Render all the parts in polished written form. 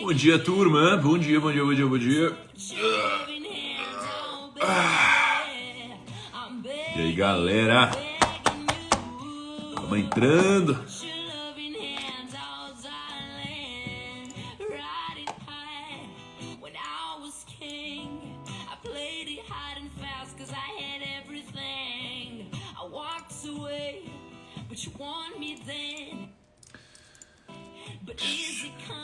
Bom dia, turma. Bom dia. E aí, galera? Vamos entrando.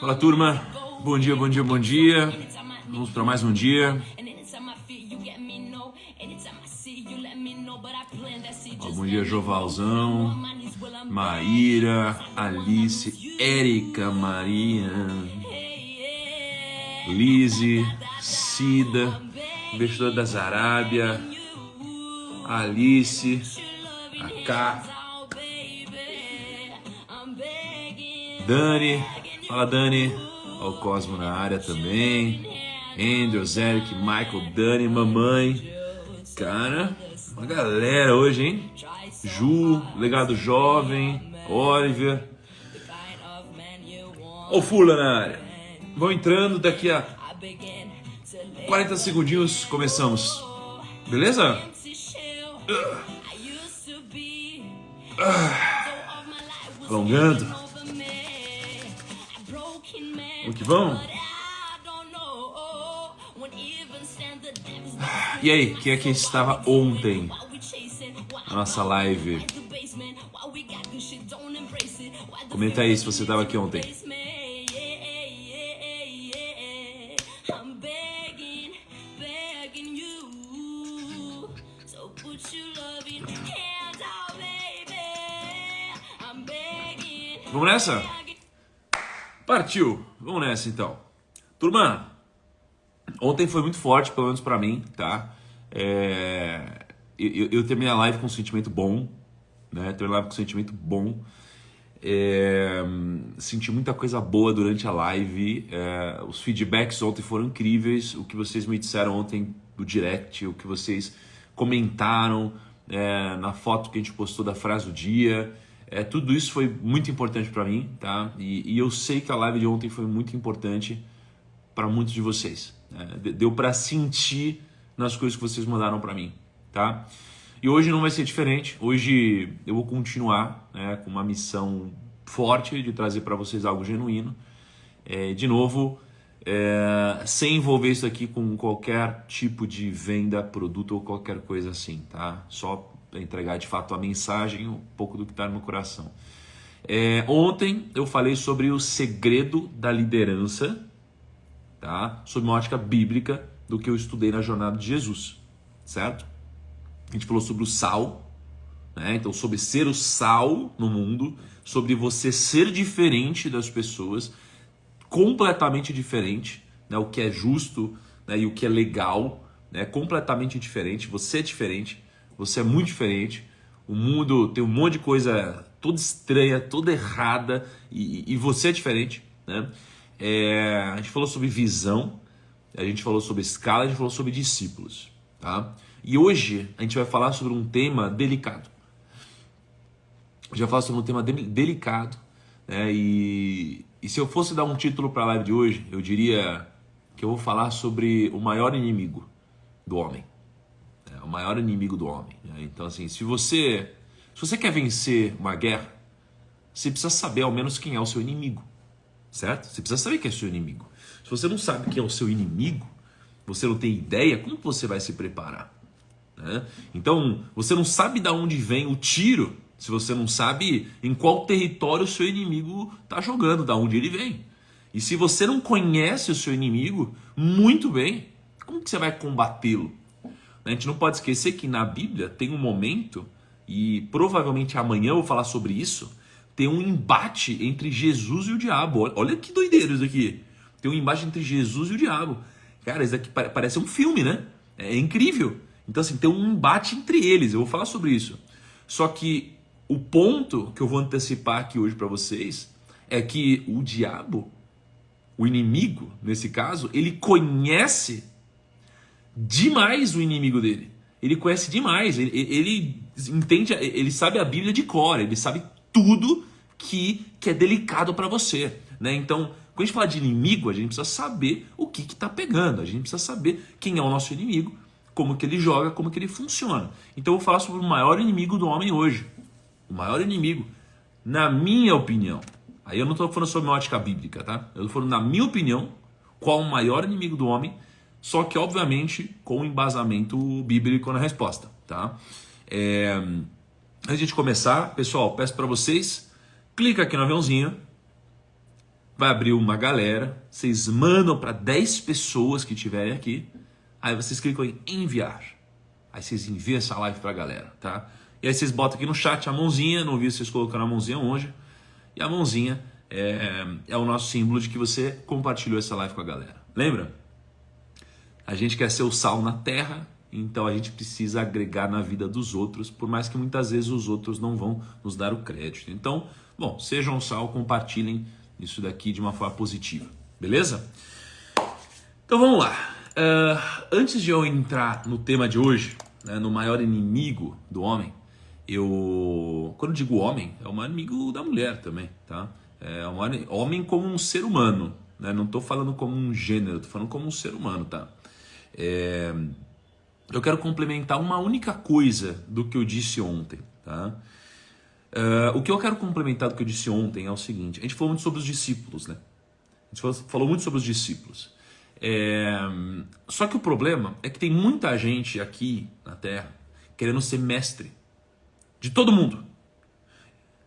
Fala, turma. Bom dia. Vamos para mais um dia. Bom dia, Jovalzão, Maíra, Alice, Érica, Maria, Lise, Cida, Investidor das Arábia, Alice, a Cá, Dani, fala Dani, ó, o Cosmo na área também, Andrew, Eric, Michael, Dani, mamãe, cara, uma galera hoje, hein? Ju, Legado Jovem, Oliver, ó o Fula na área. Vão entrando, daqui a 40 segundinhos começamos, beleza? Alongando. Vamos que vamos? E aí, quem é que estava ontem na nossa live? Comenta aí se você estava aqui ontem. Vamos nessa? Partiu! Vamos nessa então. Turma, ontem foi muito forte, pelo menos pra mim, tá? Eu terminei a live com um sentimento bom, né? Senti muita coisa boa durante a live. Os feedbacks ontem foram incríveis. O que vocês me disseram ontem do direct, o que vocês comentaram na foto que a gente postou da frase do dia. Tudo isso foi muito importante para mim, tá? E eu sei que a live de ontem foi muito importante para muitos de vocês. Deu para sentir nas coisas que vocês mandaram para mim, tá? E hoje não vai ser diferente. Hoje eu vou continuar, com uma missão forte de trazer para vocês algo genuíno. De novo, sem envolver isso aqui com qualquer tipo de venda, produto ou qualquer coisa assim, tá? Só para entregar de fato a mensagem, um pouco do que está no meu coração. Ontem eu falei sobre o segredo da liderança, tá? Sob uma ótica bíblica do que eu estudei na jornada de Jesus, certo? A gente falou sobre o sal, né? Então sobre ser o sal no mundo, sobre você ser diferente das pessoas, completamente diferente, né? O que é justo, né? E o que é legal, né? Completamente diferente, você é diferente. Você é muito diferente, o mundo tem um monte de coisa toda estranha, toda errada, e você é diferente, né? A gente falou sobre visão, a gente falou sobre escala, a gente falou sobre discípulos, tá? E hoje a gente vai falar sobre um tema delicado. A gente vai falar sobre um tema delicado, né? E se eu fosse dar um título para a live de hoje, eu diria que eu vou falar sobre o maior inimigo do homem. O maior inimigo do homem. Então, assim, se você quer vencer uma guerra, você precisa saber ao menos quem é o seu inimigo, certo? Você precisa saber quem é o seu inimigo. Se você não sabe quem é o seu inimigo, você não tem ideia, como você vai se preparar, né? Então, você não sabe de onde vem o tiro, se você não sabe em qual território o seu inimigo está jogando, de onde ele vem. E se você não conhece o seu inimigo muito bem, como que você vai combatê-lo? A gente não pode esquecer que na Bíblia tem um momento, e provavelmente amanhã eu vou falar sobre isso, tem um embate entre Jesus e o diabo. Olha que doideira isso aqui. Tem um embate entre Jesus e o diabo. Cara, isso aqui parece um filme, né? É incrível. Então, assim, tem um embate entre eles. Eu vou falar sobre isso. Só que o ponto que eu vou antecipar aqui hoje para vocês é que o diabo, o inimigo, nesse caso, ele conhece demais o inimigo dele. Ele conhece demais. Ele entende, ele sabe a Bíblia de cor. Ele sabe tudo que é delicado para você. né? Então, quando a gente fala de inimigo, a gente precisa saber o que está pegando, a gente precisa saber quem é o nosso inimigo, como que ele joga, como que ele funciona. Então eu vou falar sobre o maior inimigo do homem hoje. O maior inimigo, na minha opinião, aí eu não estou falando sobre uma ótica bíblica, tá? Eu estou falando, na minha opinião, qual o maior inimigo do homem, só que obviamente com embasamento bíblico na resposta, tá? Antes de começar, pessoal, peço para vocês, clica aqui no aviãozinho, vai abrir uma galera, vocês mandam para 10 pessoas que estiverem aqui, aí vocês clicam em enviar, aí vocês enviam essa live para a galera, tá? E aí vocês botam aqui no chat a mãozinha, não vi vocês colocando a mãozinha hoje, e a mãozinha é o nosso símbolo de que você compartilhou essa live com a galera. Lembra? A gente quer ser o sal na terra, então a gente precisa agregar na vida dos outros, por mais que muitas vezes os outros não vão nos dar o crédito. Então, bom, sejam o sal, compartilhem isso daqui de uma forma positiva, beleza? Então vamos lá. Antes de eu entrar no tema de hoje, né, no maior inimigo do homem, quando eu digo homem, é o maior inimigo da mulher também, tá? É o maior, homem como um ser humano, né? Não estou falando como um gênero, estou falando como um ser humano, tá? Eu quero complementar uma única coisa do que eu disse ontem, tá? O que eu quero complementar do que eu disse ontem é o seguinte: a gente falou muito sobre os discípulos, né? A gente falou muito sobre os discípulos. Só que o problema é que tem muita gente aqui na Terra querendo ser mestre de todo mundo.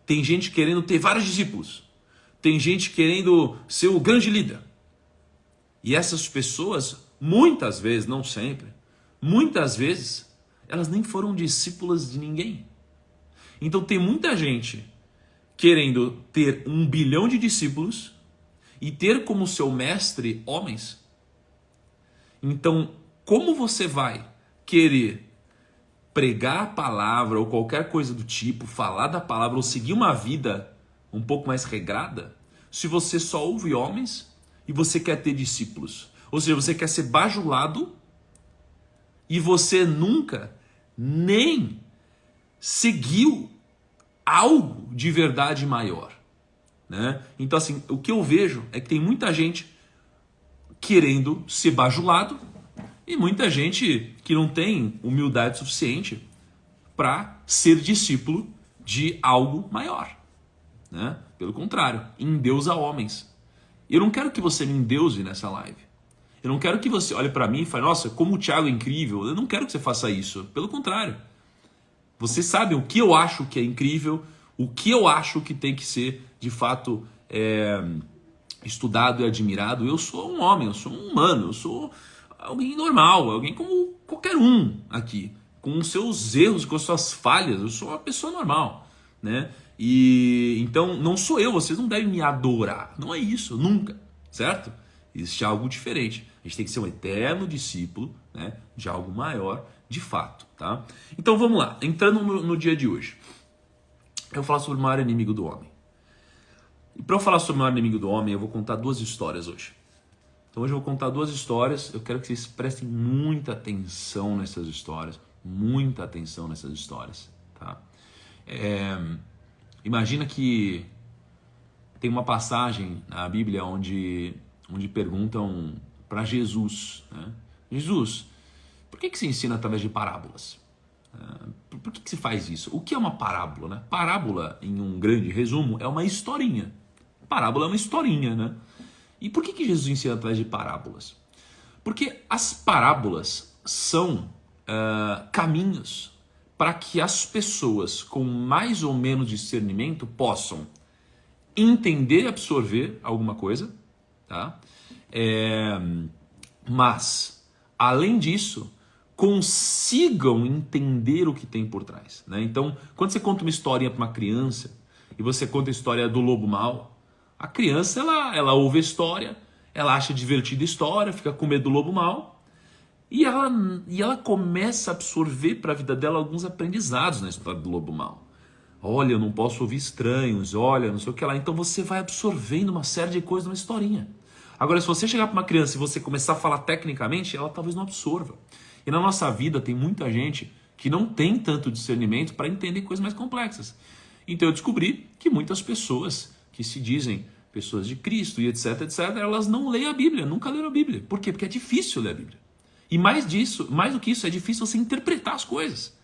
Tem gente querendo ter vários discípulos. Tem gente querendo ser o grande líder. E essas pessoas, muitas vezes, não sempre, muitas vezes, elas nem foram discípulas de ninguém. Então tem muita gente querendo ter 1 bilhão de discípulos e ter como seu mestre homens. Então, como você vai querer pregar a palavra ou qualquer coisa do tipo, falar da palavra ou seguir uma vida um pouco mais regrada, se você só ouve homens e você quer ter discípulos? Ou seja, você quer ser bajulado e você nunca nem seguiu algo de verdade maior, né? Então assim, o que eu vejo é que tem muita gente querendo ser bajulado e muita gente que não tem humildade suficiente para ser discípulo de algo maior, né? Pelo contrário, endeusa homens. Eu não quero que você me endeuse nessa live. Eu não quero que você olhe para mim e fale, nossa, como o Thiago é incrível. Eu não quero que você faça isso. Pelo contrário. Vocês sabem o que eu acho que é incrível, o que eu acho que tem que ser, de fato, estudado e admirado. Eu sou um homem, eu sou um humano, eu sou alguém normal, alguém como qualquer um aqui, com os seus erros, com as suas falhas. Eu sou uma pessoa normal, né? E então não sou eu, vocês não devem me adorar. Não é isso, nunca, certo? Existe algo diferente. A gente tem que ser um eterno discípulo, né, de algo maior, de fato, tá? Então vamos lá, entrando no dia de hoje. Eu vou falar sobre o maior inimigo do homem. E para eu falar sobre o maior inimigo do homem, eu vou contar 2 histórias hoje. Então hoje eu vou contar 2 histórias, eu quero que vocês prestem muita atenção nessas histórias, tá? Imagina que tem uma passagem na Bíblia onde perguntam para Jesus, né? Jesus, por que você ensina através de parábolas? Por que você faz isso? O que é uma parábola, né? Parábola, em um grande resumo, é uma historinha. Parábola é uma historinha, né? E por que Jesus ensina através de parábolas? Porque as parábolas são caminhos para que as pessoas com mais ou menos discernimento possam entender e absorver alguma coisa, tá? Mas, além disso, consigam entender o que tem por trás, né? Então, quando você conta uma historinha para uma criança e você conta a história do lobo mau, a criança ela ouve a história, ela acha divertida a história, fica com medo do lobo mau e ela começa a absorver para a vida dela alguns aprendizados na história do lobo mau. Olha, eu não posso ouvir estranhos, olha, não sei o que lá. Então você vai absorvendo uma série de coisas numa historinha. Agora, se você chegar para uma criança e você começar a falar tecnicamente, ela talvez não absorva. E na nossa vida tem muita gente que não tem tanto discernimento para entender coisas mais complexas. Então eu descobri que muitas pessoas que se dizem pessoas de Cristo e etc, etc, elas não leem a Bíblia, nunca leram a Bíblia. Por quê? Porque é difícil ler a Bíblia. E mais do que isso, é difícil você interpretar as coisas.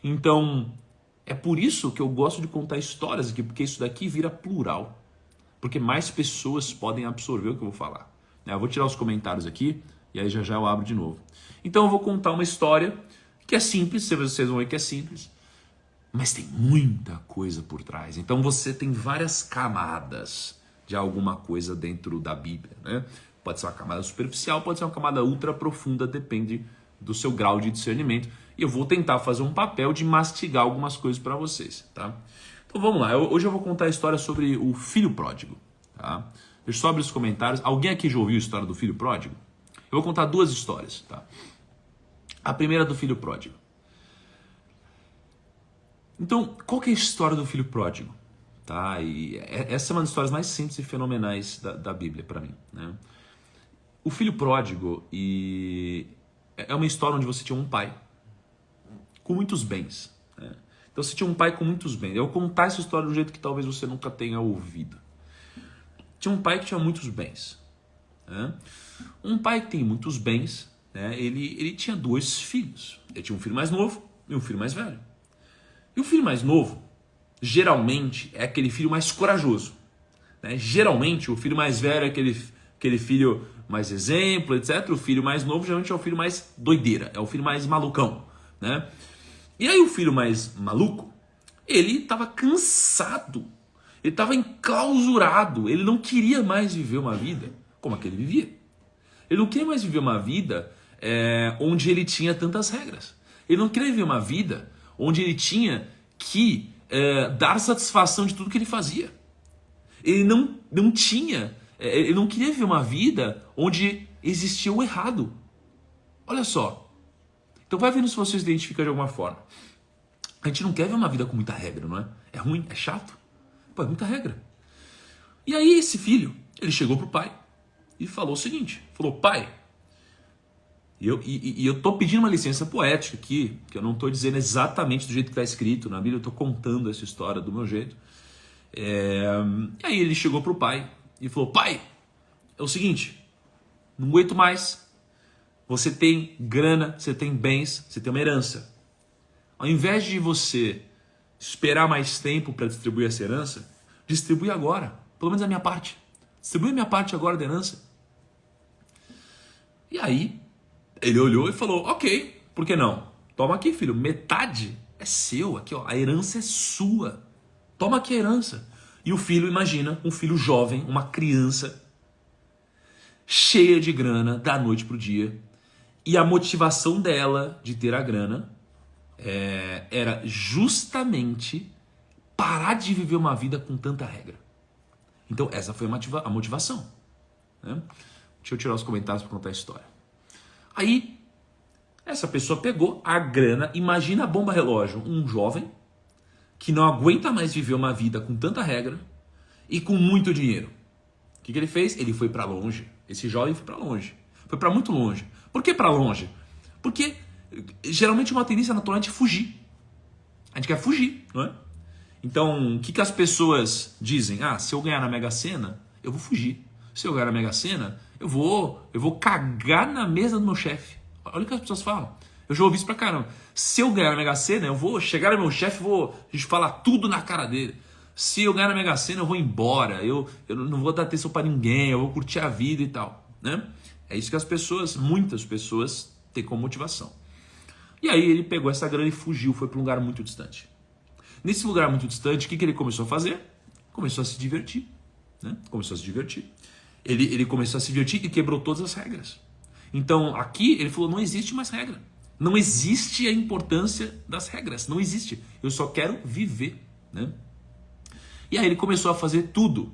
Então, é por isso que eu gosto de contar histórias aqui, porque isso daqui vira plural. Porque mais pessoas podem absorver o que eu vou falar. Eu vou tirar os comentários aqui e aí já já eu abro de novo. Então eu vou contar uma história que é simples, vocês vão ver que é simples, mas tem muita coisa por trás. Então você tem várias camadas de alguma coisa dentro da Bíblia, né? Pode ser uma camada superficial, pode ser uma camada ultra profunda, depende do seu grau de discernimento. E eu vou tentar fazer um papel de mastigar algumas coisas para vocês, tá? Então vamos lá, hoje eu vou contar a história sobre o filho pródigo, tá? Deixa eu só abrir os comentários. Alguém aqui já ouviu a história do filho pródigo? Eu vou contar duas histórias, tá? A primeira do filho pródigo. Então, qual que é a história do filho pródigo? Tá? E essa é uma das histórias mais simples e fenomenais da Bíblia para mim, né? O filho pródigo é uma história onde você tinha um pai com muitos bens, né? Então você tinha um pai com muitos bens. Eu vou contar essa história do jeito que talvez você nunca tenha ouvido. Tinha um pai que tinha muitos bens, né? Um pai que tem muitos bens, né? Ele tinha dois filhos. Ele tinha um filho mais novo e um filho mais velho. E o filho mais novo, geralmente, é aquele filho mais corajoso, né? Geralmente, o filho mais velho é aquele filho mais exemplo, etc. O filho mais novo, geralmente, é o filho mais doideira, é o filho mais malucão, né? E aí o filho mais maluco, ele estava cansado, ele estava enclausurado, ele não queria mais viver uma vida como a que ele vivia. Ele não queria mais viver uma vida onde ele tinha tantas regras. Ele não queria viver uma vida onde ele tinha que dar satisfação de tudo que ele fazia. Ele não queria viver uma vida onde existia o errado. Olha só. Então vai vendo se você se identifica de alguma forma. A gente não quer ver uma vida com muita regra, não é? É ruim, é chato. Pô, é muita regra. E aí esse filho, ele chegou pro pai e falou o seguinte, falou, pai, eu tô pedindo uma licença poética aqui, que eu não tô dizendo exatamente do jeito que está escrito na Bíblia, eu tô contando essa história do meu jeito. E aí ele chegou pro pai e falou, pai, é o seguinte, não aguento mais, você tem grana, você tem bens, você tem uma herança. Ao invés de você esperar mais tempo para distribuir essa herança, distribui agora, pelo menos a minha parte. Distribui a minha parte agora da herança. E aí, ele olhou e falou, ok, por que não? Toma aqui, filho, metade é seu, aqui ó, a herança é sua. Toma aqui a herança. E o filho, imagina, um filho jovem, uma criança, cheia de grana, da noite pro dia. E a motivação dela de ter a grana era justamente parar de viver uma vida com tanta regra. Então essa foi a motivação, né? Deixa eu tirar os comentários para contar a história. Aí, essa pessoa pegou a grana, imagina a bomba relógio, um jovem que não aguenta mais viver uma vida com tanta regra e com muito dinheiro. O que ele fez? Ele foi para longe. Esse jovem foi para longe. Foi para muito longe. Por que para longe? Porque geralmente uma tendência natural é fugir. A gente quer fugir, não é? Então, o que as pessoas dizem? Ah, se eu ganhar na Mega Sena, eu vou fugir. Se eu ganhar na Mega Sena, eu vou cagar na mesa do meu chefe. Olha o que as pessoas falam. Eu já ouvi isso pra caramba. Se eu ganhar na Mega Sena, eu vou chegar no meu chefe, a gente falar tudo na cara dele. Se eu ganhar na Mega Sena, eu vou embora. Eu não vou dar atenção pra ninguém, eu vou curtir a vida e tal, né? É isso que muitas pessoas têm como motivação. E aí ele pegou essa grana e fugiu, foi para um lugar muito distante. Nesse lugar muito distante, o que ele começou a fazer? Começou a se divertir, né? Começou a se divertir. Ele começou a se divertir e quebrou todas as regras. Então aqui ele falou, não existe mais regra. Não existe a importância das regras, não existe. Eu só quero viver, né? E aí ele começou a fazer tudo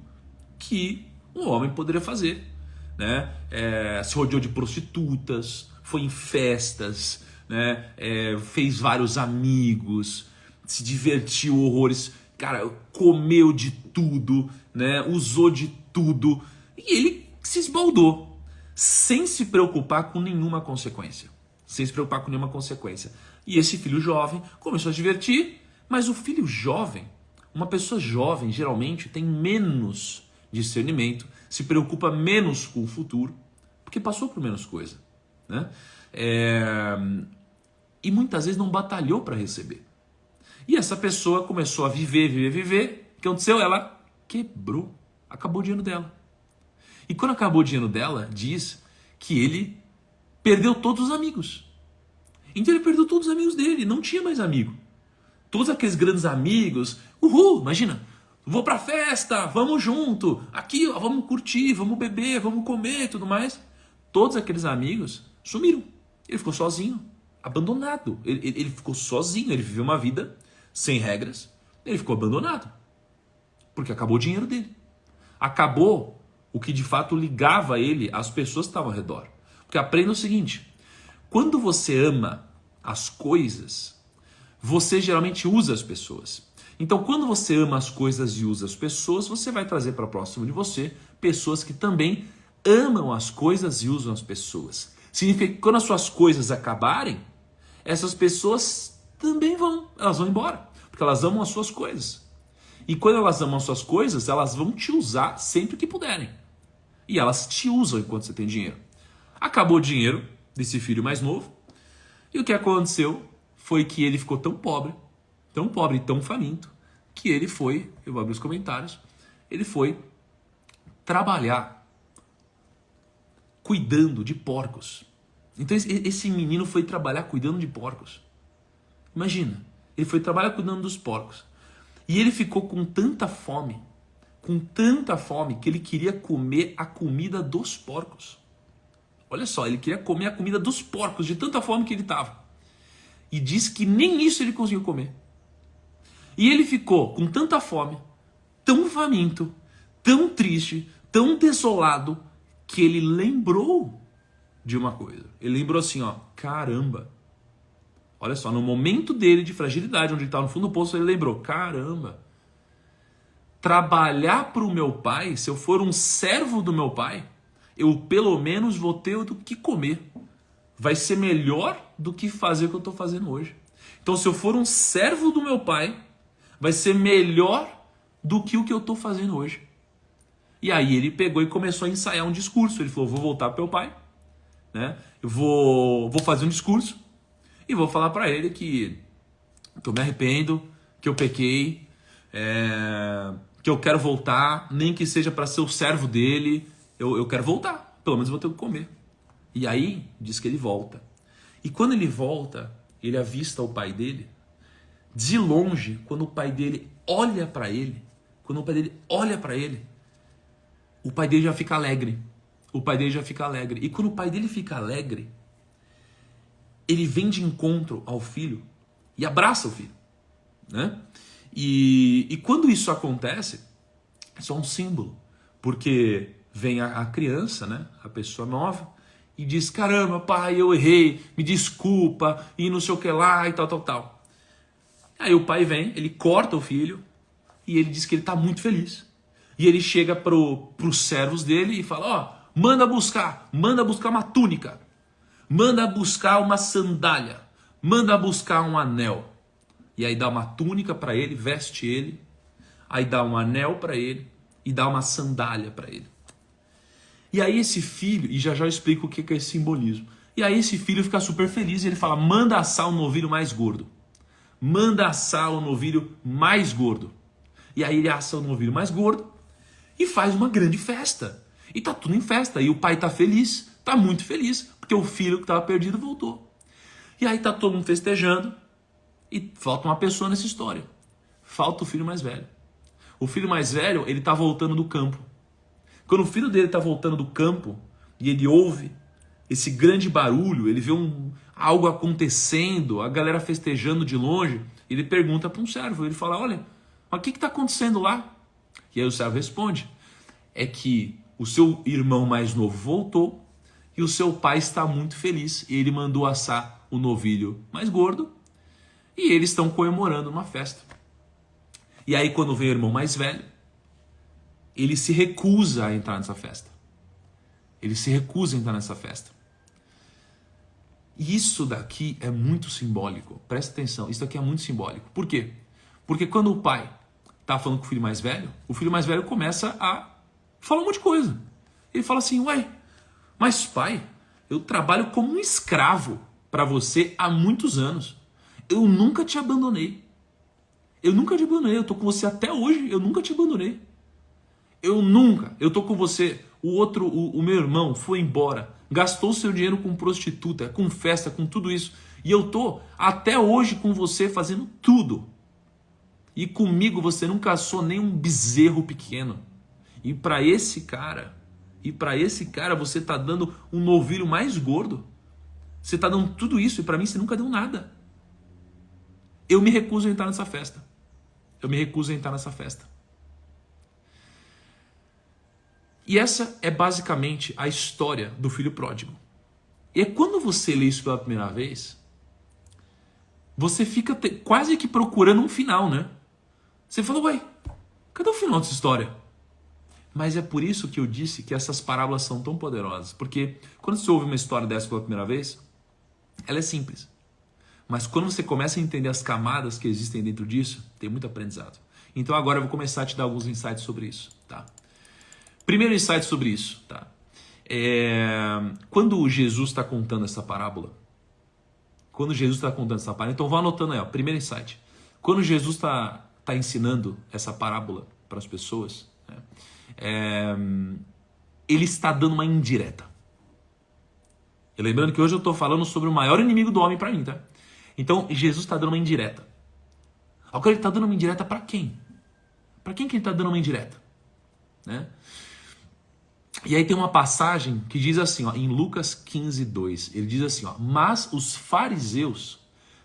que um homem poderia fazer, né? Se rodeou de prostitutas, foi em festas, né? Fez vários amigos, se divertiu horrores, cara, comeu de tudo, né? Usou de tudo e ele se esbaldou sem se preocupar com nenhuma consequência, E esse filho jovem começou a se divertir, mas o filho jovem, uma pessoa jovem geralmente tem menos discernimento, se preocupa menos com o futuro, porque passou por menos coisa, né? E muitas vezes não batalhou para receber. E essa pessoa começou a viver. O que aconteceu? Ela quebrou. Acabou o dinheiro dela. E quando acabou o dinheiro dela, diz que ele perdeu todos os amigos. Então ele perdeu todos os amigos dele, não tinha mais amigo. Todos aqueles grandes amigos, imagina, vou pra festa, vamos junto, aqui ó, vamos curtir, vamos beber, vamos comer e tudo mais. Todos aqueles amigos sumiram. Ele ficou sozinho, abandonado. Ele ficou sozinho, ele viveu uma vida sem regras, ele ficou abandonado. Porque acabou o dinheiro dele. Acabou o que de fato ligava ele às pessoas que estavam ao redor. Porque aprenda o seguinte, quando você ama as coisas, você geralmente usa as pessoas. Então, quando você ama as coisas e usa as pessoas, você vai trazer para próximo de você pessoas que também amam as coisas e usam as pessoas. Significa que quando as suas coisas acabarem, essas pessoas também elas vão embora, porque elas amam as suas coisas. E quando elas amam as suas coisas, elas vão te usar sempre que puderem. E elas te usam enquanto você tem dinheiro. Acabou o dinheiro desse filho mais novo, e o que aconteceu foi que ele ficou tão pobre e tão faminto, que ele foi, eu vou abrir os comentários, ele foi trabalhar cuidando de porcos. Então esse menino foi trabalhar cuidando de porcos. Imagina, ele foi trabalhar cuidando dos porcos. E ele ficou com tanta fome, que ele queria comer a comida dos porcos. Olha só, ele queria comer a comida dos porcos, de tanta fome que ele estava. E diz que nem isso ele conseguiu comer. E ele ficou com tanta fome, tão faminto, tão triste, tão desolado, que ele lembrou de uma coisa. Ele lembrou assim, ó, caramba. Olha só, no momento dele de fragilidade, onde ele estava no fundo do poço, ele lembrou, caramba. Trabalhar para o meu pai, se eu for um servo do meu pai, eu pelo menos vou ter o que comer. Vai ser melhor do que fazer o que eu estou fazendo hoje. Então, se eu for um servo do meu pai, vai ser melhor do que o que eu estou fazendo hoje. E aí ele pegou e começou a ensaiar um discurso. Ele falou, vou voltar para o meu pai, né? Eu vou fazer um discurso e vou falar para ele que eu me arrependo, que eu pequei, que eu quero voltar, nem que seja para ser o servo dele. Eu quero voltar, pelo menos eu vou ter o que comer. E aí, diz que ele volta. E quando ele volta, ele avista o pai dele. De longe, quando o pai dele olha para ele, o pai dele já fica alegre. E quando o pai dele fica alegre, ele vem de encontro ao filho e abraça o filho, né? E quando isso acontece, é só um símbolo, porque vem a criança, né? A pessoa nova, e diz, caramba, pai, eu errei, me desculpa, e não sei o que lá, e tal. Aí o pai vem, ele corta o filho, e ele diz que ele está muito feliz. E ele chega pros servos dele e fala, ó, manda buscar uma túnica, manda buscar uma sandália, manda buscar um anel. E aí dá uma túnica para ele, veste ele, aí dá um anel para ele e dá uma sandália para ele. E aí esse filho, e já eu explico o que é esse simbolismo. E aí esse filho fica super feliz e ele fala, manda assar um novilho mais gordo. Manda assar um novilho mais gordo. E aí ele assa o novilho mais gordo e faz uma grande festa. E tá tudo em festa. E o pai tá feliz, tá muito feliz, porque o filho que tava perdido voltou. E aí tá todo mundo festejando e falta uma pessoa nessa história. Falta o filho mais velho. O filho mais velho, ele tá voltando do campo. Quando o filho dele tá voltando do campo e ele ouve esse grande barulho, ele vê algo acontecendo, a galera festejando de longe, ele pergunta para um servo, ele fala, olha, mas o que está acontecendo lá? E aí o servo responde, é que o seu irmão mais novo voltou e o seu pai está muito feliz e ele mandou assar o novilho mais gordo e eles estão comemorando uma festa. E aí quando vem o irmão mais velho, ele se recusa a entrar nessa festa. Isso daqui é muito simbólico. Presta atenção, isso daqui é muito simbólico. Por quê? Porque quando o pai está falando com o filho mais velho começa a Fala um monte de coisa. Ele fala assim, ué, mas pai, eu trabalho como um escravo para você há muitos anos. Eu nunca te abandonei. Eu nunca te abandonei, eu tô com você até hoje, eu nunca te abandonei. Eu tô com você. O meu irmão foi embora, gastou seu dinheiro com prostituta, com festa, com tudo isso. E eu tô até hoje com você fazendo tudo. E comigo você não caçou nem um bezerro pequeno. E para esse cara você tá dando um novilho mais gordo. Você tá dando tudo isso e para mim você nunca deu nada. Eu me recuso a entrar nessa festa. Eu me recuso a entrar nessa festa. E essa é basicamente a história do filho pródigo. E é quando você lê isso pela primeira vez, você fica quase que procurando um final, né? Você fala, ué, cadê o final dessa história? Mas é por isso que eu disse que essas parábolas são tão poderosas. Porque quando você ouve uma história dessa pela primeira vez, ela é simples. Mas quando você começa a entender as camadas que existem dentro disso, tem muito aprendizado. Então agora eu vou começar a te dar alguns insights sobre isso, tá? Primeiro insight sobre isso, tá? Quando Jesus está contando essa parábola, então vá anotando aí, ó, primeiro insight. Quando Jesus está ensinando essa parábola para as pessoas, né, ele está dando uma indireta. E lembrando que hoje eu estou falando sobre o maior inimigo do homem para mim, tá? Então Jesus está dando uma indireta. Agora ele está dando uma indireta para quem? Para quem que ele está dando uma indireta? Né? E aí tem uma passagem que diz assim, ó, em Lucas 15:2, ele diz assim, ó, mas os fariseus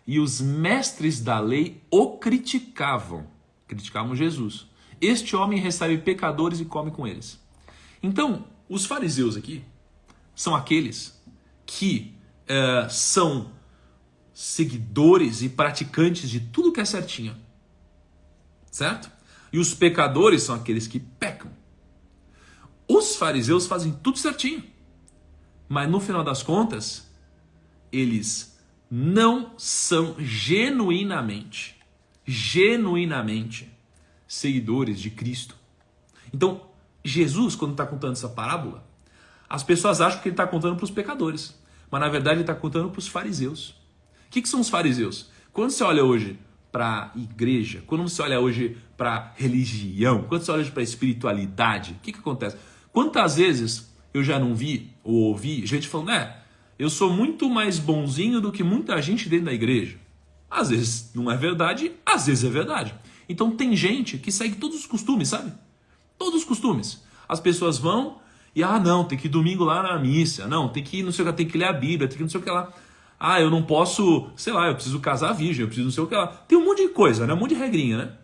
e os mestres da lei o criticavam Jesus. Este homem recebe pecadores e come com eles. Então, os fariseus aqui são aqueles que são seguidores e praticantes de tudo que é certinho, certo? E os pecadores são aqueles que pecam. Os fariseus fazem tudo certinho, mas no final das contas, eles não são genuinamente seguidores de Cristo. Então, Jesus, quando está contando essa parábola, as pessoas acham que ele está contando para os pecadores, mas na verdade ele está contando para os fariseus. O que são os fariseus? Quando você olha hoje para a igreja, quando você olha hoje para a religião, quando você olha hoje para a espiritualidade, o que acontece? Quantas vezes eu já não vi ou ouvi gente falando, eu sou muito mais bonzinho do que muita gente dentro da igreja. Às vezes não é verdade, às vezes é verdade. Então tem gente que segue todos os costumes, sabe? Todos os costumes. As pessoas vão e, não, tem que ir domingo lá na missa, não, tem que ir, não sei o que, tem que ler a Bíblia, tem que não sei o que lá. Eu não posso, sei lá, eu preciso casar virgem, eu preciso não sei o que lá. Tem um monte de coisa, né? Um monte de regrinha, né?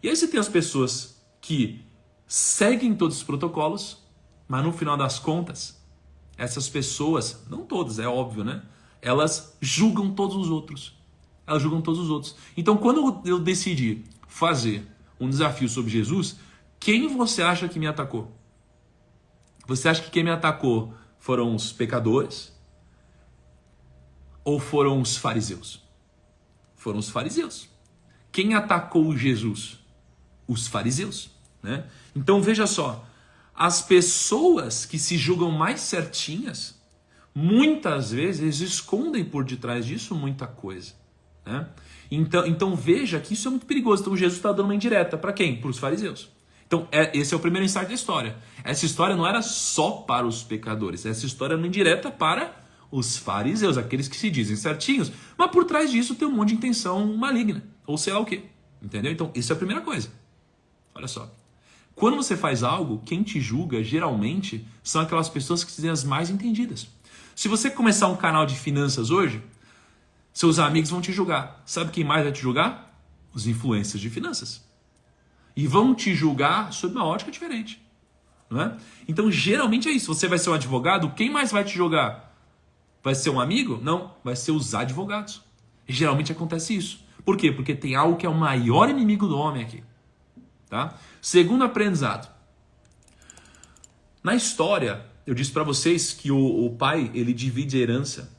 E aí você tem as pessoas que seguem todos os protocolos, mas no final das contas, essas pessoas, não todas, é óbvio, né? Elas julgam todos os outros. Então, quando eu decidi fazer um desafio sobre Jesus, quem você acha que me atacou? Você acha que quem me atacou foram os pecadores? Ou foram os fariseus? Foram os fariseus. Quem atacou Jesus? Os fariseus, né? Então veja só, as pessoas que se julgam mais certinhas, muitas vezes escondem por detrás disso muita coisa, né? Então veja que isso é muito perigoso. Então Jesus está dando uma indireta para quem? Para os fariseus. Então esse é o primeiro insight da história. Essa história não era só para os pecadores, essa história era uma indireta para os fariseus, aqueles que se dizem certinhos, mas por trás disso tem um monte de intenção maligna, ou sei lá o quê, entendeu? Então isso é a primeira coisa. Olha só, quando você faz algo, quem te julga geralmente são aquelas pessoas que se dizem as mais entendidas. Se você começar um canal de finanças hoje, seus amigos vão te julgar. Sabe quem mais vai te julgar? Os influencers de finanças. E vão te julgar sob uma ótica diferente, não é? Então geralmente é isso. Você vai ser um advogado, quem mais vai te julgar? Vai ser um amigo? Não, vai ser os advogados. E geralmente acontece isso. Por quê? Porque tem algo que é o maior inimigo do homem aqui. Tá? Segundo aprendizado. Na história, eu disse para vocês que o pai, ele divide a herança.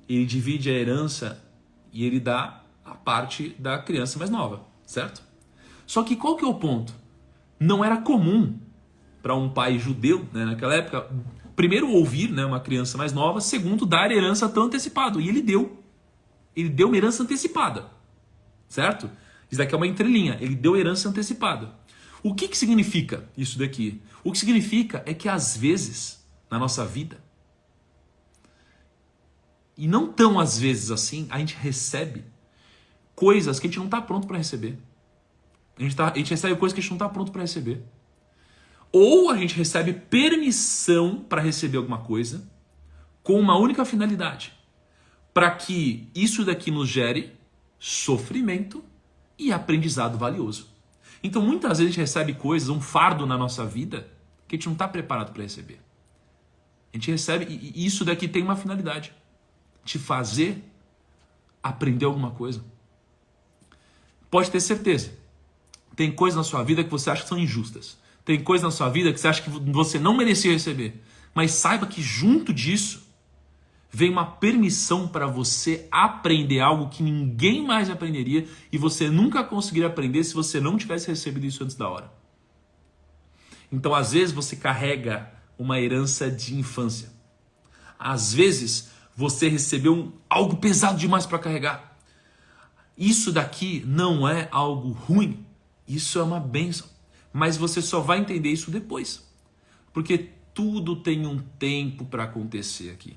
Ele divide a herança e ele dá a parte da criança mais nova, certo? Só que qual que é o ponto? Não era comum para um pai judeu, né, naquela época, primeiro ouvir, né, uma criança mais nova, segundo dar herança tão antecipado. E ele deu uma herança antecipada, certo? Isso daqui é uma entrelinha, ele deu herança antecipada. O que significa isso daqui? O que significa é que às vezes, na nossa vida, e não tão às vezes assim, a gente recebe coisas que a gente não está pronto para receber. A gente recebe coisas que a gente não está pronto para receber. Ou a gente recebe permissão para receber alguma coisa com uma única finalidade. Para que isso daqui nos gere sofrimento e aprendizado valioso. Então muitas vezes a gente recebe coisas, um fardo na nossa vida que a gente não está preparado para receber. A gente recebe, e isso daqui tem uma finalidade. Te fazer aprender alguma coisa. Pode ter certeza. Tem coisas na sua vida que você acha que são injustas. Tem coisas na sua vida que você acha que você não merecia receber. Mas saiba que junto disso vem uma permissão para você aprender algo que ninguém mais aprenderia e você nunca conseguiria aprender se você não tivesse recebido isso antes da hora. Então, às vezes, você carrega uma herança de infância. Às vezes, você recebeu algo pesado demais para carregar. Isso daqui não é algo ruim. Isso é uma bênção. Mas você só vai entender isso depois. Porque tudo tem um tempo para acontecer aqui.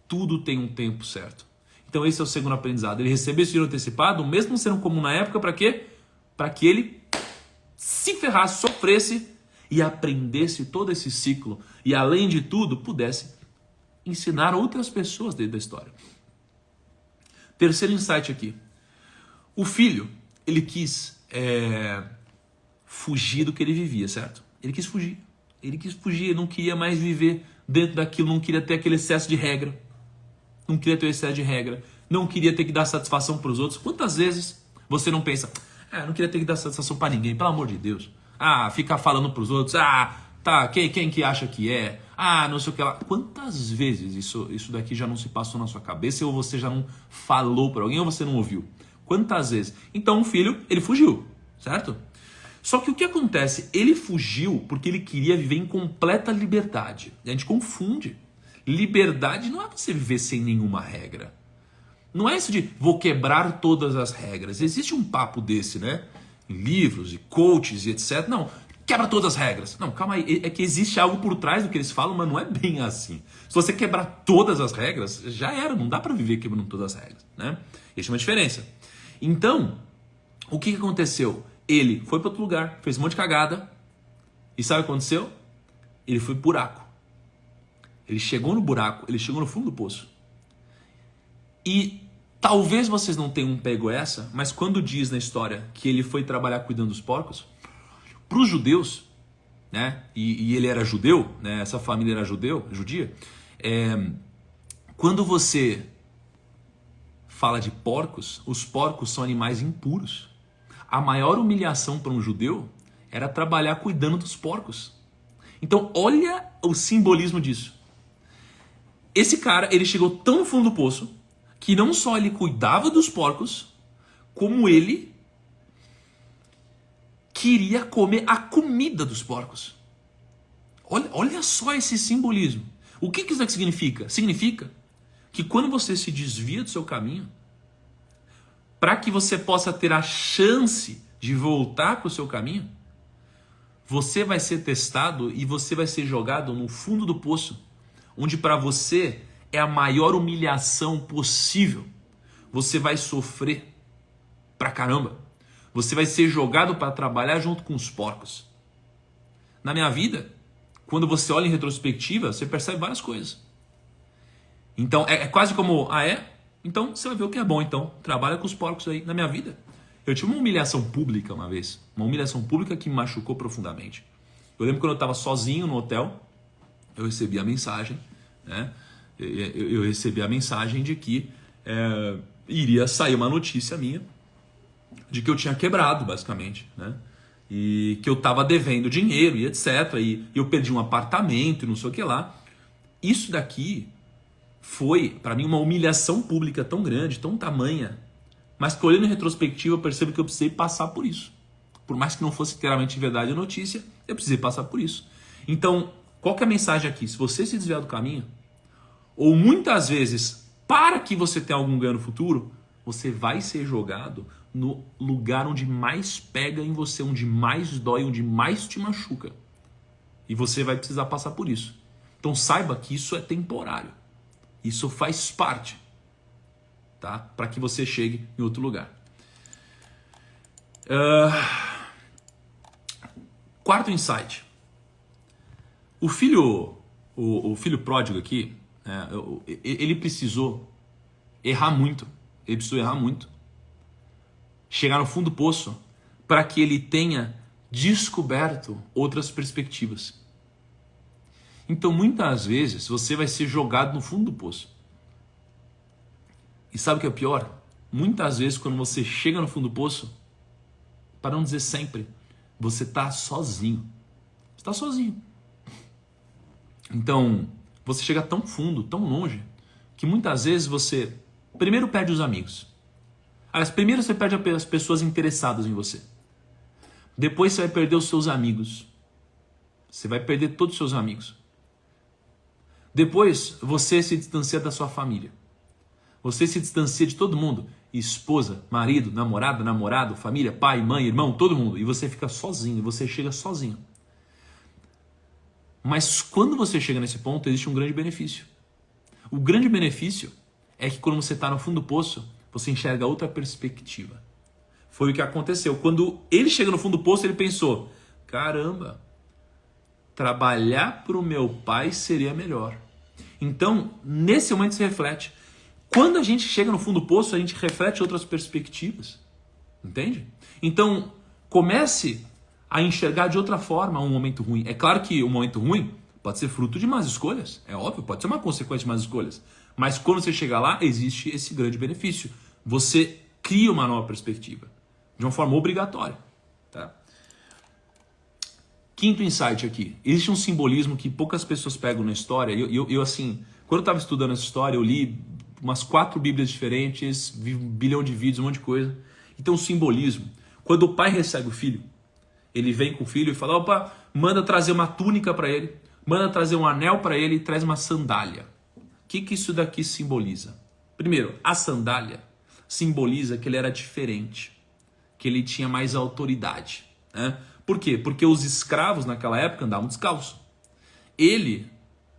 Tudo tem um tempo certo. Então esse é o segundo aprendizado. Ele recebeu esse dinheiro antecipado, mesmo sendo comum na época, para quê? Para que ele se ferrasse, sofresse e aprendesse todo esse ciclo. E além de tudo, pudesse ensinar outras pessoas dentro da história. Terceiro insight aqui. O filho, ele quis fugir do que ele vivia, certo? Ele quis fugir. Ele não queria mais viver dentro daquilo, não queria ter aquele excesso de regra. Não queria ter excesso de regra. Não queria ter que dar satisfação para os outros. Quantas vezes você não pensa, não queria ter que dar satisfação para ninguém, pelo amor de Deus. Ficar falando para os outros, tá, quem que acha que é? Não sei o que lá. Quantas vezes isso daqui já não se passou na sua cabeça, ou você já não falou para alguém, ou você não ouviu? Quantas vezes? Então o filho, ele fugiu, certo? Só que o que acontece? Ele fugiu porque ele queria viver em completa liberdade. E a gente confunde. Liberdade não é você viver sem nenhuma regra. Não é isso de vou quebrar todas as regras. Existe um papo desse, né? Em livros e coaches e etc. Não, quebra todas as regras. Não, calma aí. É que existe algo por trás do que eles falam, mas não é bem assim. Se você quebrar todas as regras, já era. Não dá para viver quebrando todas as regras, né? Existe uma diferença. Então, o que aconteceu? Ele foi para outro lugar, fez um monte de cagada. E sabe o que aconteceu? Ele foi pro buraco. Ele chegou no buraco, ele chegou no fundo do poço. E talvez vocês não tenham pego essa, mas quando diz na história que ele foi trabalhar cuidando dos porcos, para os judeus, né? E ele era judeu, né? Essa família era judia. Quando você fala de porcos, os porcos são animais impuros. A maior humilhação para um judeu era trabalhar cuidando dos porcos. Então, olha o simbolismo disso. Esse cara, ele chegou tão no fundo do poço que não só ele cuidava dos porcos, como ele queria comer a comida dos porcos. Olha só esse simbolismo. O que isso aqui significa? Significa que quando você se desvia do seu caminho, para que você possa ter a chance de voltar para o seu caminho, você vai ser testado e você vai ser jogado no fundo do poço, onde para você é a maior humilhação possível. Você vai sofrer pra caramba. Você vai ser jogado para trabalhar junto com os porcos. Na minha vida, quando você olha em retrospectiva, você percebe várias coisas. Então é quase como, então você vai ver o que é bom, então trabalha com os porcos aí. Na minha vida, eu tive uma humilhação pública uma vez, uma humilhação pública que me machucou profundamente. Eu lembro quando eu estava sozinho no hotel, eu recebi a mensagem, né? Eu recebi a mensagem de que iria sair uma notícia minha de que eu tinha quebrado, basicamente, né? E que eu estava devendo dinheiro e etc. E eu perdi um apartamento e não sei o que lá. Isso daqui foi, para mim, uma humilhação pública tão grande, tão tamanha, mas que olhando em retrospectiva eu percebo que eu precisei passar por isso. Por mais que não fosse inteiramente verdade a notícia, eu precisei passar por isso. Então, qual que é a mensagem aqui? Se você se desviar do caminho, ou muitas vezes, para que você tenha algum ganho no futuro, você vai ser jogado no lugar onde mais pega em você, onde mais dói, onde mais te machuca. E você vai precisar passar por isso. Então saiba que isso é temporário. Isso faz parte, tá? Para que você chegue em outro lugar. Quarto insight. O filho pródigo aqui, ele precisou errar muito. Ele precisou errar muito. Chegar no fundo do poço para que ele tenha descoberto outras perspectivas. Então, muitas vezes, você vai ser jogado no fundo do poço. E sabe o que é o pior? Muitas vezes, quando você chega no fundo do poço, para não dizer sempre, você está sozinho. Você está sozinho. Então, você chega tão fundo, tão longe, que muitas vezes você primeiro perde os amigos. Aliás, primeiro você perde as pessoas interessadas em você. Depois você vai perder os seus amigos. Você vai perder todos os seus amigos. Depois você se distancia da sua família. Você se distancia de todo mundo. Esposa, marido, namorada, namorado, família, pai, mãe, irmão, todo mundo. E você fica sozinho, você chega sozinho. Mas quando você chega nesse ponto, existe um grande benefício. O grande benefício é que quando você está no fundo do poço, você enxerga outra perspectiva. Foi o que aconteceu. Quando ele chega no fundo do poço, ele pensou, caramba, trabalhar para o meu pai seria melhor. Então, nesse momento se reflete. Quando a gente chega no fundo do poço, a gente reflete outras perspectivas. Entende? Então, comece a enxergar de outra forma um momento ruim. É claro que um momento ruim pode ser fruto de más escolhas. É óbvio, pode ser uma consequência de más escolhas. Mas quando você chegar lá, existe esse grande benefício. Você cria uma nova perspectiva. De uma forma obrigatória. Tá? Quinto insight aqui. Existe um simbolismo que poucas pessoas pegam na história. Eu assim, quando eu estava estudando essa história, eu li umas 4 bíblias diferentes, vi 1 bilhão de vídeos, um monte de coisa. Então o simbolismo. Quando o pai recebe o filho, ele vem com o filho e fala, opa, manda trazer uma túnica para ele, manda trazer um anel para ele e traz uma sandália. O que isso daqui simboliza? Primeiro, a sandália simboliza que ele era diferente, que ele tinha mais autoridade. Né? Por quê? Porque os escravos naquela época andavam descalço. Ele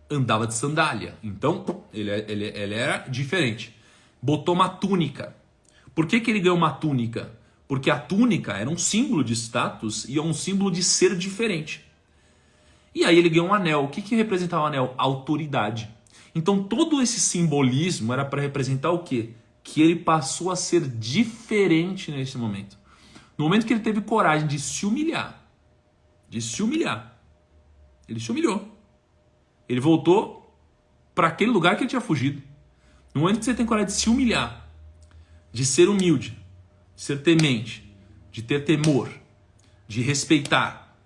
andava de sandália, então ele era diferente. Botou uma túnica. Por que ele ganhou uma túnica? Porque a túnica era um símbolo de status e é um símbolo de ser diferente. E aí ele ganhou um anel. O que representava o anel? Autoridade. Então todo esse simbolismo era para representar o quê? Que ele passou a ser diferente nesse momento. No momento que ele teve coragem de se humilhar, ele se humilhou. Ele voltou para aquele lugar que ele tinha fugido. No momento que você tem coragem de se humilhar, de ser humilde, de ser temente, de ter temor, de respeitar,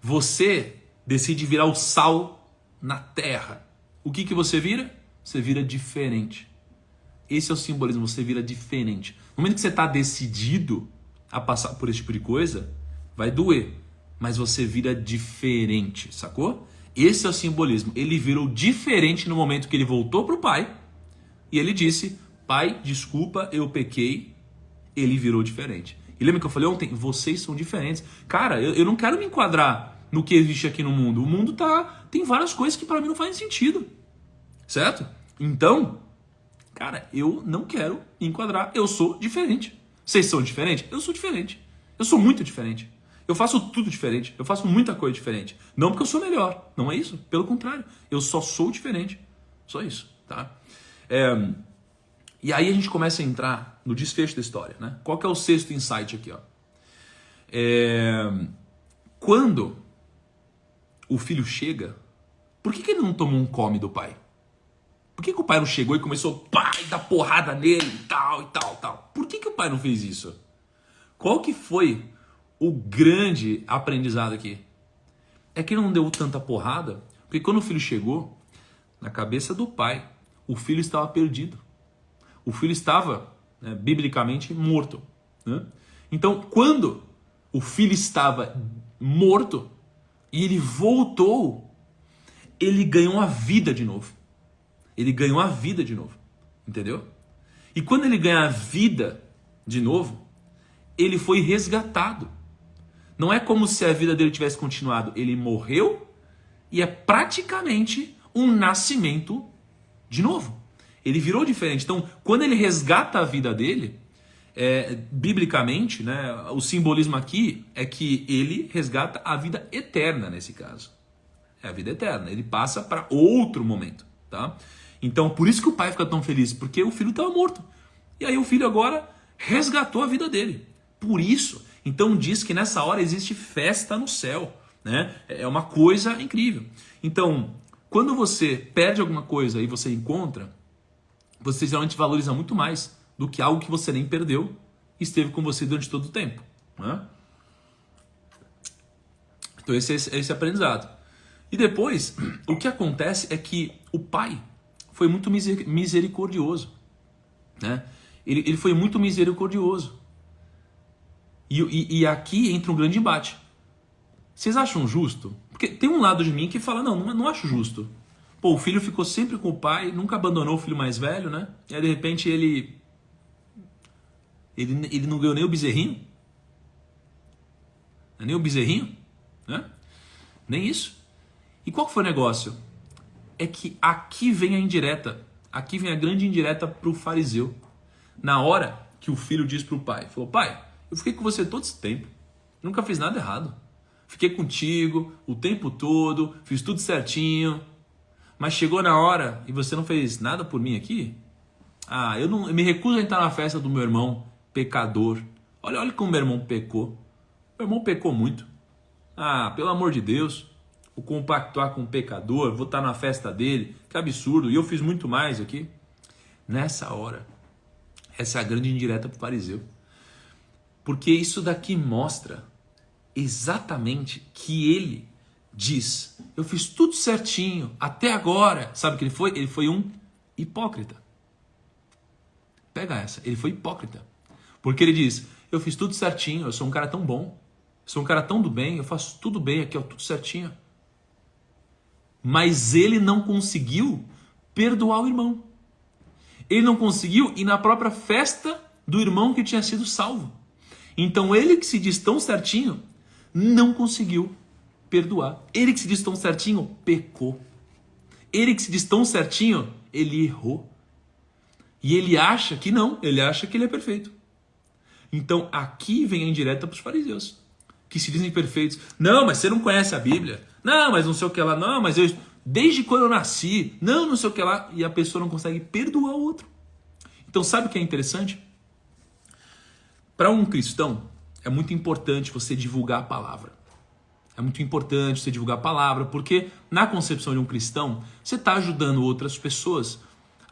você decide virar o sal na terra. O que você vira? Você vira diferente. Esse é o simbolismo, você vira diferente. No momento que você está decidido a passar por esse tipo de coisa, vai doer, mas você vira diferente, sacou? Esse é o simbolismo. Ele virou diferente no momento que ele voltou para o pai e ele disse, pai, desculpa, eu pequei. Ele virou diferente. E lembra que eu falei ontem? Vocês são diferentes. Cara, eu não quero me enquadrar no que existe aqui no mundo. O mundo tem várias coisas que para mim não fazem sentido. Certo? Então, cara, eu não quero me enquadrar. Eu sou diferente. Vocês são diferentes? Eu sou diferente. Eu sou muito diferente. Eu faço tudo diferente. Eu faço muita coisa diferente. Não porque eu sou melhor. Não é isso. Pelo contrário. Eu só sou diferente. Só isso. Tá? E aí a gente começa a entrar no desfecho da história. Né? Qual que é o sexto insight aqui? Ó? Quando o filho chega, por que ele não tomou um come do pai? Por que o pai não chegou e começou a dar porrada nele e tal, e tal, tal? Por que o pai não fez isso? Qual que foi o grande aprendizado aqui? É que ele não deu tanta porrada, porque quando o filho chegou, na cabeça do pai, o filho estava perdido. O filho estava, biblicamente, morto. Né? Então, quando o filho estava morto, e ele voltou, ele ganhou a vida de novo. Ele ganhou a vida de novo. Entendeu? E quando ele ganha a vida de novo, ele foi resgatado. Não é como se a vida dele tivesse continuado. Ele morreu e é praticamente um nascimento de novo. Ele virou diferente. Então, quando ele resgata a vida dele, biblicamente, né, o simbolismo aqui é que ele resgata a vida eterna nesse caso. É a vida eterna. Ele passa para outro momento, tá? Então, por isso que o pai fica tão feliz, porque o filho estava morto. E aí o filho agora resgatou a vida dele. Por isso, então diz que nessa hora existe festa no céu, né? É uma coisa incrível. Então, quando você perde alguma coisa e você encontra, você geralmente valoriza muito mais do que algo que você nem perdeu e esteve com você durante todo o tempo, né? Então esse é aprendizado. E depois, o que acontece é que o pai foi muito misericordioso, né? Ele foi muito misericordioso. E aqui entra um grande embate. Vocês acham justo? Porque tem um lado de mim que fala, não acho justo. Pô, o filho ficou sempre com o pai, nunca abandonou o filho mais velho, né? E aí, de repente, ele não ganhou nem o bezerrinho? Nem o bezerrinho? Né? Nem isso. E qual que foi o negócio? É que aqui vem a indireta. Aqui vem a grande indireta para o fariseu. Na hora que o filho diz para o pai, falou, pai, eu fiquei com você todo esse tempo, nunca fiz nada errado. Fiquei contigo o tempo todo, fiz tudo certinho, mas chegou na hora e você não fez nada por mim aqui? Eu me recuso a entrar na festa do meu irmão pecador. Olha como meu irmão pecou. Meu irmão pecou muito. Pelo amor de Deus, vou compactuar com um pecador, vou estar na festa dele, que absurdo, e eu fiz muito mais aqui. Nessa hora, essa é a grande indireta para o fariseu. Porque isso daqui mostra exatamente que ele diz, eu fiz tudo certinho, até agora. Sabe o que ele foi? Ele foi um hipócrita. Pega essa, ele foi hipócrita. Porque ele diz, eu fiz tudo certinho, eu sou um cara tão bom, eu sou um cara tão do bem, eu faço tudo bem aqui, ó, tudo certinho. Mas ele não conseguiu perdoar o irmão. Ele não conseguiu ir na própria festa do irmão que tinha sido salvo. Então ele que se diz tão certinho, não conseguiu perdoar. Ele que se diz tão certinho, pecou. Ele que se diz tão certinho, ele errou. E ele acha que não, ele acha que ele é perfeito. Então aqui vem a indireta para os fariseus, que se dizem perfeitos. Não, mas você não conhece a Bíblia. Não, mas não sei o que lá. Não, mas eu desde quando eu nasci. Não sei o que lá. E a pessoa não consegue perdoar o outro. Então sabe o que é interessante? Para um cristão, é muito importante você divulgar a palavra. É muito importante você divulgar a palavra, porque na concepção de um cristão, você está ajudando outras pessoas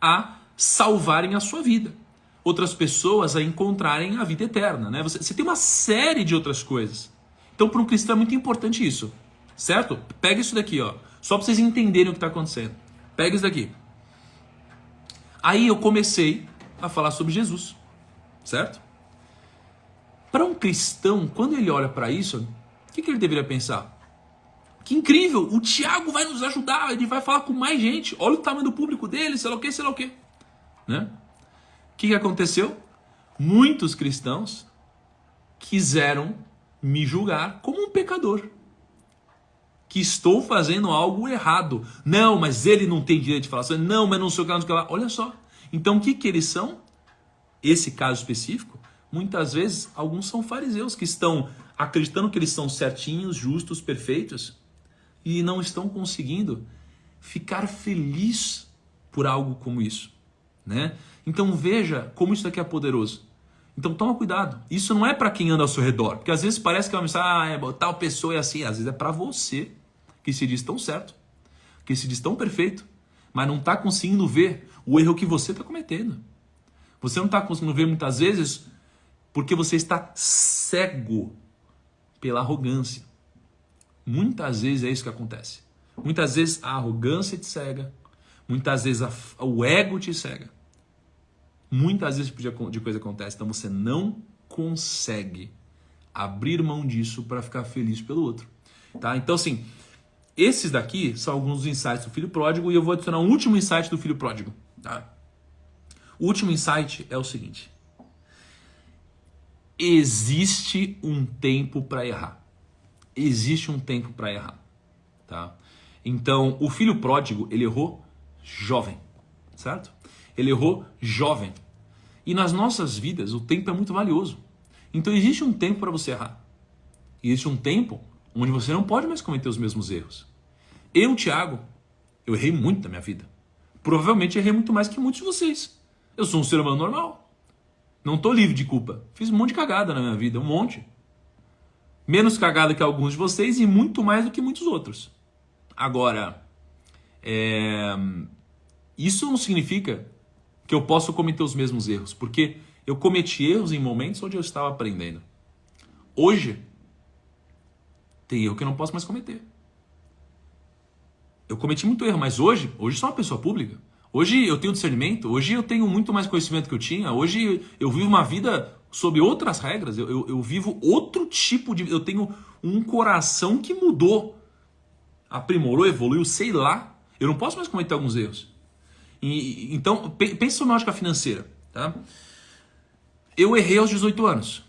a salvarem a sua vida. Outras pessoas a encontrarem a vida eterna, né? Você tem uma série de outras coisas. Então, para um cristão é muito importante isso, certo? Pega isso daqui, ó, só para vocês entenderem o que está acontecendo. Pega isso daqui. Aí eu comecei a falar sobre Jesus, certo? Para um cristão, quando ele olha para isso, o que ele deveria pensar? Que incrível, o Tiago vai nos ajudar, ele vai falar com mais gente. Olha o tamanho do público dele, sei lá o quê. Né? O que aconteceu? Muitos cristãos quiseram me julgar como um pecador. Que estou fazendo algo errado. Não, mas ele não tem direito de falar assim. Não, mas não sei o que lá, não sei o que lá. Olha só. Então o que eles são? Esse caso específico, muitas vezes, alguns são fariseus que estão acreditando que eles são certinhos, justos, perfeitos e não estão conseguindo ficar feliz por algo como isso, né? Então veja como isso daqui é poderoso. Então toma cuidado. Isso não é para quem anda ao seu redor, porque às vezes parece que é uma mensagem, tal pessoa é assim, às vezes é para você que se diz tão certo, que se diz tão perfeito, mas não está conseguindo ver o erro que você está cometendo. Você não está conseguindo ver muitas vezes porque você está cego pela arrogância. Muitas vezes é isso que acontece. Muitas vezes a arrogância te cega. Muitas vezes o ego te cega. Muitas vezes esse tipo de coisa acontece. Então você não consegue abrir mão disso para ficar feliz pelo outro. Tá? Então, assim, esses daqui são alguns dos insights do filho pródigo e eu vou adicionar um último insight do filho pródigo. Tá? O último insight é o seguinte: existe um tempo para errar. Existe um tempo para errar. Tá? Então, o filho pródigo, ele errou jovem, certo? Ele errou jovem. E nas nossas vidas, o tempo é muito valioso. Então, existe um tempo para você errar. Existe um tempo onde você não pode mais cometer os mesmos erros. Eu, Thiago, eu errei muito na minha vida. Provavelmente errei muito mais que muitos de vocês. Eu sou um ser humano normal. Não estou livre de culpa. Fiz um monte de cagada na minha vida, um monte. Menos cagada que alguns de vocês e muito mais do que muitos outros. Agora, isso não significa que eu possa cometer os mesmos erros, porque eu cometi erros em momentos onde eu estava aprendendo. Hoje, tem erro que eu não posso mais cometer. Eu cometi muito erro, mas hoje sou uma pessoa pública. Hoje eu tenho discernimento, hoje eu tenho muito mais conhecimento que eu tinha, hoje eu vivo uma vida sob outras regras, eu vivo outro tipo de... Eu tenho um coração que mudou, aprimorou, evoluiu, sei lá. Eu não posso mais cometer alguns erros. Então, pense sobre a ótica financeira. Tá? Eu errei aos 18 anos,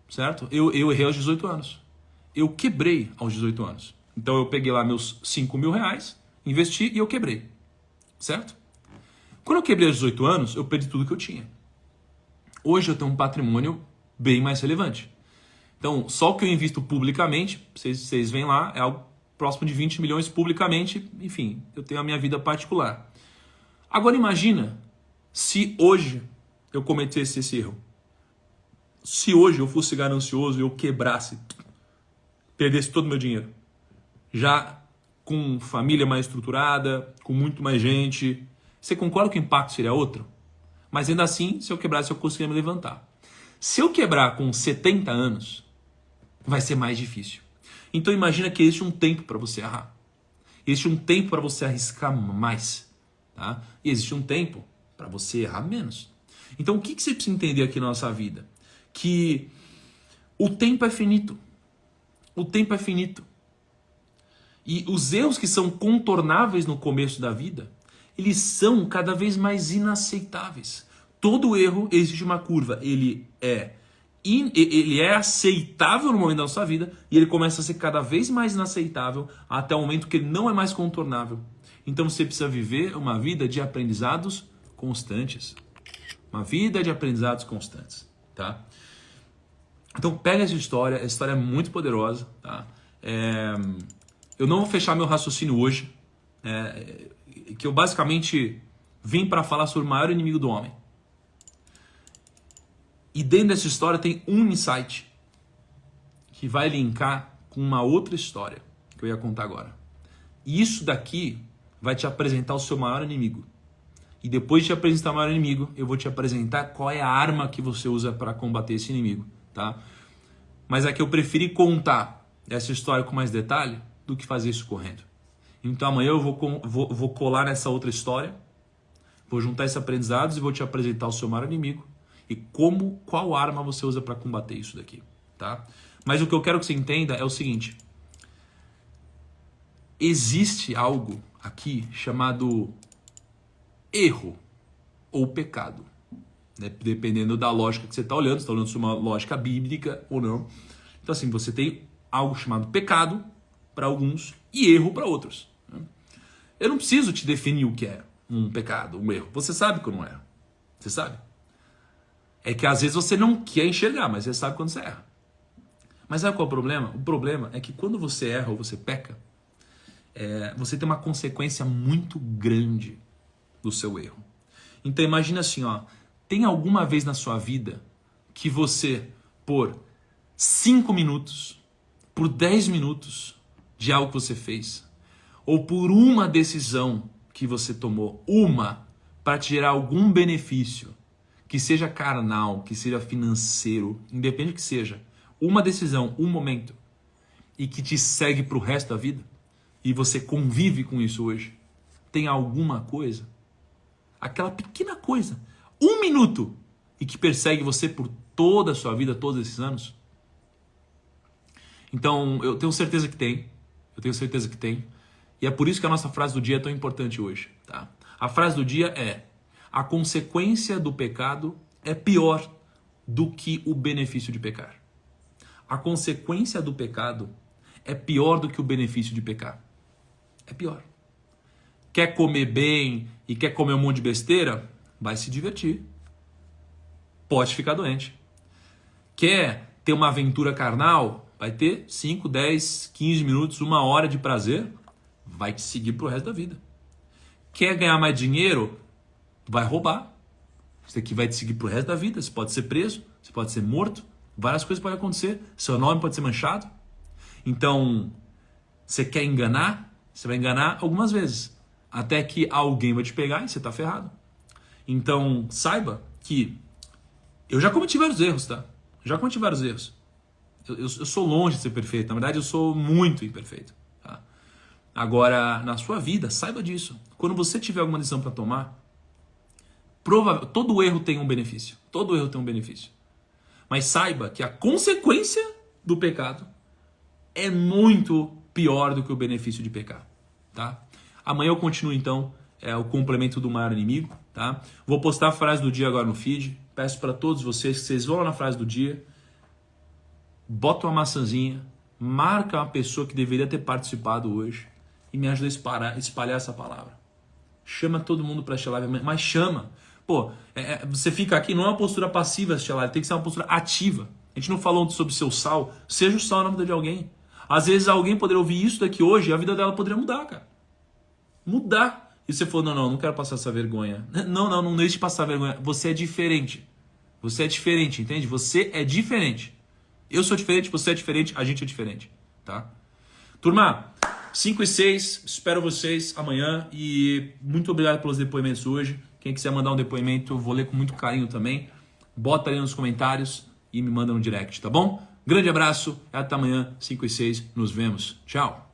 certo? Eu errei aos 18 anos. Eu quebrei aos 18 anos. Então eu peguei lá meus 5 mil reais, investi e eu quebrei. Certo? Quando eu quebrei aos 18 anos, eu perdi tudo que eu tinha. Hoje eu tenho um patrimônio bem mais relevante. Então, só o que eu invisto publicamente, vocês veem lá, é algo próximo de 20 milhões publicamente. Enfim, eu tenho a minha vida particular. Agora imagina se hoje eu cometesse esse erro. Se hoje eu fosse ganancioso e eu quebrasse, perdesse todo o meu dinheiro. Já com família mais estruturada, com muito mais gente. Você concorda que o impacto seria outro? Mas ainda assim, se eu quebrasse, eu conseguiria me levantar. Se eu quebrar com 70 anos, vai ser mais difícil. Então imagina que existe um tempo para você errar. Existe um tempo para você arriscar mais. Tá? E existe um tempo para você errar menos. Então o que você precisa entender aqui na nossa vida? Que o tempo é finito. O tempo é finito. E os erros que são contornáveis no começo da vida, eles são cada vez mais inaceitáveis. Todo erro existe uma curva. Ele é aceitável no momento da sua vida e ele começa a ser cada vez mais inaceitável até o momento que ele não é mais contornável. Então você precisa viver uma vida de aprendizados constantes. Uma vida de aprendizados constantes. Tá? Então pega essa história é muito poderosa. Tá? Eu não vou fechar meu raciocínio hoje, que eu basicamente vim para falar sobre o maior inimigo do homem. E dentro dessa história tem um insight que vai linkar com uma outra história que eu ia contar agora. E isso daqui vai te apresentar o seu maior inimigo. E depois de te apresentar o maior inimigo, eu vou te apresentar qual é a arma que você usa para combater esse inimigo. Tá? Mas é que eu preferi contar essa história com mais detalhe do que fazer isso correndo. Então amanhã eu vou colar nessa outra história, vou juntar esses aprendizados e vou te apresentar o seu maior inimigo e qual arma você usa para combater isso daqui. Tá? Mas o que eu quero que você entenda é o seguinte: existe algo aqui chamado erro ou pecado. Né? Dependendo da lógica que você está olhando, você está olhando sobre uma lógica bíblica ou não. Então assim, você tem algo chamado pecado para alguns e erro para outros. Eu não preciso te definir o que é um pecado, um erro. Você sabe que eu não erro. Você sabe? É que às vezes você não quer enxergar, mas você sabe quando você erra. Mas sabe qual é o problema? O problema é que quando você erra ou você peca, você tem uma consequência muito grande do seu erro. Então imagina assim, ó, tem alguma vez na sua vida que você, por 5 minutos, por 10 minutos de algo que você fez, ou por uma decisão que você tomou, para te gerar algum benefício, que seja carnal, que seja financeiro, independente que seja, uma decisão, um momento, e que te segue para o resto da vida, e você convive com isso hoje, tem alguma coisa, aquela pequena coisa, 1 minuto, e que persegue você por toda a sua vida, todos esses anos, Então, eu tenho certeza que tem. Eu tenho certeza que tem. E é por isso que a nossa frase do dia é tão importante hoje, tá? A frase do dia é: a consequência do pecado é pior do que o benefício de pecar. A consequência do pecado é pior do que o benefício de pecar. É pior. Quer comer bem e quer comer um monte de besteira? Vai se divertir. Pode ficar doente. Quer ter uma aventura carnal? Vai ter 5, 10, 15 minutos, 1 hora de prazer? Vai te seguir pro resto da vida. Quer ganhar mais dinheiro? Vai roubar. Isso aqui vai te seguir pro resto da vida. Você pode ser preso, você pode ser morto, várias coisas podem acontecer. Seu nome pode ser manchado. Então, você quer enganar? Você vai enganar algumas vezes. Até que alguém vai te pegar e você tá ferrado. Então, saiba que eu já cometi vários erros, tá? Já cometi vários erros. Eu sou longe de ser perfeito. Na verdade, eu sou muito imperfeito. Tá? Agora, na sua vida, saiba disso. Quando você tiver alguma decisão para tomar, todo erro tem um benefício. Todo erro tem um benefício. Mas saiba que a consequência do pecado é muito pior do que o benefício de pecar. Tá? Amanhã eu continuo, então, o complemento do maior inimigo. Tá? Vou postar a frase do dia agora no feed. Peço para todos vocês que vocês vão lá na frase do dia, bota uma maçãzinha, marca uma pessoa que deveria ter participado hoje e me ajuda a espalhar essa palavra. Chama todo mundo para assistir a live, mas chama. Pô, você fica aqui, não é uma postura passiva assistir a live, tem que ser uma postura ativa. A gente não falou sobre seu sal, seja o sal na vida de alguém. Às vezes alguém poderia ouvir isso daqui hoje e a vida dela poderia mudar, cara. Mudar. E você falou, não quero passar essa vergonha. Não deixe de passar vergonha. Você é diferente. Você é diferente, entende? Você é diferente. Eu sou diferente, você é diferente, a gente é diferente, tá? Turma, 5 e 6, espero vocês amanhã e muito obrigado pelos depoimentos hoje. Quem quiser mandar um depoimento, eu vou ler com muito carinho também. Bota ali nos comentários e me manda no direct, tá bom? Grande abraço, até amanhã, 5 e 6, nos vemos. Tchau!